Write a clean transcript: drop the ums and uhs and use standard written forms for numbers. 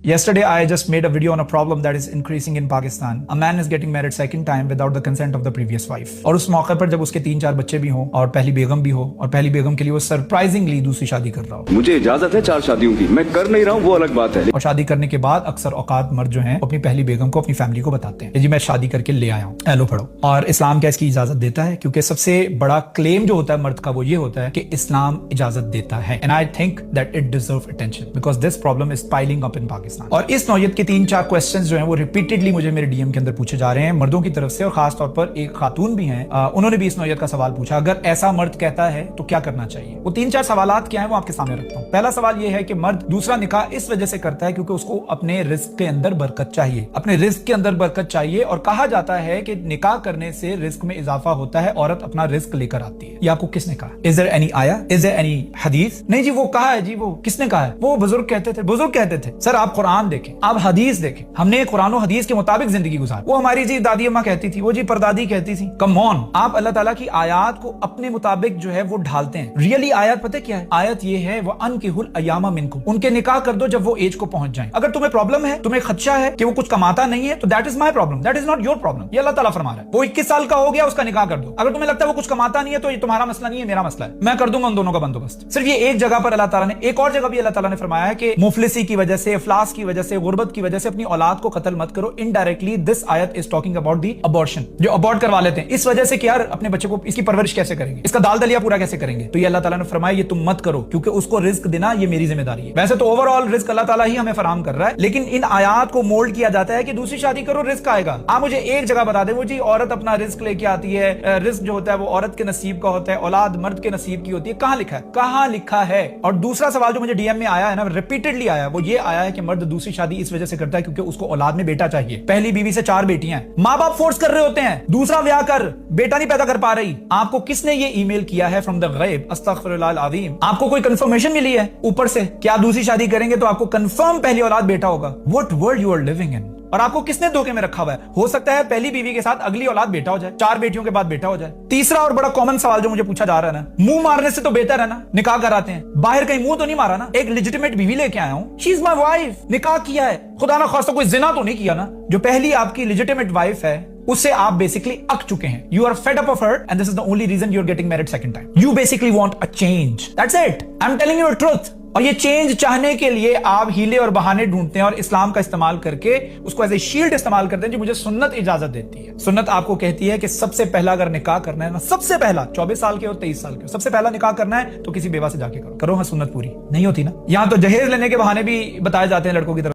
Yesterday, I just made a video on a problem that is increasing in Pakistan. A man is getting married second time without the consent of the previous wife. और उस मौके पर जब उसके 3-4 बच्चे भी हों और पहली बेगम भी हो और पहली बेगम के लिए वो सरप्राइजिंगली दूसरी शादी कर रहा हो। मुझे इजाजत है 4 शादियों की, मैं कर नहीं रहा हूँ वो अलग बात है। और शादी करने के बाद अक्सर औकात मर्द जो हैं अपनी पहली बेगम को अपनी फैमिली को बताते हैं जी मैं शादी करके ले आया हूँ, लो पढ़ो। और इस्लाम क्या इसकी इजाजत देता है? क्योंकि सबसे बड़ा क्लेम जो होता है मर्द का वो ये होता है कि इस्लाम इजाजत देता है। And I think that it deserve attention because this problem is piling up in Pakistan. और इस नौयत के 3-4 क्वेश्चंस जो हैं वो रिपीटेडली मुझे मेरे डीएम के अंदर पूछे जा रहे हैं मर्दों की तरफ से, और खास तौर पर एक खातून भी हैं, उन्होंने भी इस नौयत का सवाल पूछा। अगर ऐसा मर्द कहता है तो क्या करना चाहिए? वो 3-4 सवालात क्या है वो आपके सामने रखता हूँ। पहला सवाल ये है कि मर्द दूसरा निकाह इस वजह से करता है क्योंकि उसको अपने रिस्क के अंदर बरकत चाहिए, अपने रिस्क के अंदर बरकत चाहिए। और कहा जाता है कि निकाह करने से रिस्क में इजाफा होता है, औरत अपना रिस्क लेकर आती है। ये आपको किसने कहा? इज देयर एनी आया? इज देयर एनी हदीस? नहीं जी वो कहा है जी, वो किसने कहा है? वो बुजुर्ग कहते थे, बुजुर्ग कहते थे। सर आप कुरान देखें, आप हदीस देखें, हमने कुरान और हदीस के मुताबिक जिंदगी गुजारी। वो हमारी जी दादी अम्मा कहती थी, वो जी परदादी कहती थी। कम ऑन, आप अल्लाह ताला की आयत को अपने मुताबिक जो है वो ढालते हैं। रियली आयत पता क्या है? आयत ये है वो अनकिहुल अय्यामा मिनकुम, उनके निकाह कर दो जब वो एज को पहुंच जाएं। अगर तुम्हें प्रॉब्लम है, तुम्हें खदशा है कि वो कुछ कमाता नहीं है, तो that is my problem, that is not your problem. ये अल्लाह ताला फरमा रहा है। वो 21 साल का हो गया, उसका निकाह कर दो। अगर तुम्हें लगता है वो कुछ कमाता नहीं है तो ये तुम्हारा मसला नहीं है, मेरा मसला है, मैं कर दूंगा उन दोनों का बंदोबस्त। सिर्फ ये एक जगह पर अल्लाह ताला ने, एक और जगह भी अल्लाह ताला ने फरमाया है कि मुफलिसी की वजह से, इफ्लास की वजह से, गुर्बत की वजह से अपनी औलाद को कत्ल मत करो। इनडायरेक्टली दिस आयत is talking about the abortion, जो अबॉर्ट करवा लेते हैं इस वजह से कि यार अपने बच्चे को इसकी परवरिश कैसे करेंगे, इसका दाल दलिया पूरा कैसे करेंगे। तो ये अल्लाह ताला ने फरमाया ये तुम मत करो क्योंकि उसको रिस्क देना ये मेरी जिम्मेदारी है। वैसे तो ओवरऑल रिस्क अल्लाह ताला ही हमें फराहम कर रहा है, लेकिन इन आयात को मोल्ड किया जाता है कि दूसरी शादी करो रिस्क आएगा। आप मुझे एक जगह बता दें वो जी औरत अपना रिस्क लेके आती है, रिस्क जो होता है वो औरत के नसीब का होता है, औलाद मर्द के नसीब की होती है। कहां लिखा है? कहां लिखा है? और दूसरा सवाल जो मुझे डीएम में आया है ना, रिपीटेडली आया है, वो ये आया है कि मर्द दूसरी शादी इस वजह से करता है क्योंकि उसको औलाद में बेटा चाहिए। पहली बीवी से 4 बेटियां हैं, माँ बाप फोर्स कर रहे होते हैं दूसरा ब्याह कर, बेटा नहीं पैदा कर पा रही। आपको किसने ये ईमेल किया है फ्रॉम द गैब? अस्तगफिरुल्लाह अज़ीम। आपको कोई कंफर्मेशन मिली है ऊपर से क्या दूसरी शादी करेंगे तो आपको कंफर्म पहली औलाद बेटा होगा? What world you are living in? और आपको किसने धोखे में रखा हुआ है? हो सकता है पहली बीवी के साथ अगली औलाद बेटा हो जाए, 4 बेटियों के बाद बेटा हो जाए। तीसरा और बड़ा कॉमन सवाल जो मुझे पूछा जा रहा है ना, मुंह मारने से तो बेहतर है ना निकाह कराते हैं, बाहर कहीं मुंह तो नहीं मारा ना, एक लेजिटिमेट बीवी लेके आया हूं, शी इज माय वाइफ, निकाह किया है, खुदा ना खास्ता कोई जिना तो नहीं किया ना। जो पहली आपकी लेजिटिमेट वाइफ है उससे आप बेसिकली अक चुके हैं, you are fed up of her and this is the only reason you are getting married second time. You basically want a change, that's it, I am telling you the truth. और ये change चाहने के लिए आप Healy और बहाने ढूंढते हैं और इस्लाम का इस्तेमाल करके उसको एज ए शील्ड इस्तेमाल करते हैं जो मुझे सुन्नत इजाजत देती है। सुन्नत आपको कहती है कि सबसे पहला अगर निकाह करना है ना, सबसे पहला 24 साल के हो 23 साल के हो, सबसे पहला निकाह करना है तो किसी बेवा से जाके करो। करो हाँ, सुन्नत पूरी नहीं होती ना। यहां तो जहेज लेने के बहाने भी बताए जाते हैं लड़कों की तरफ।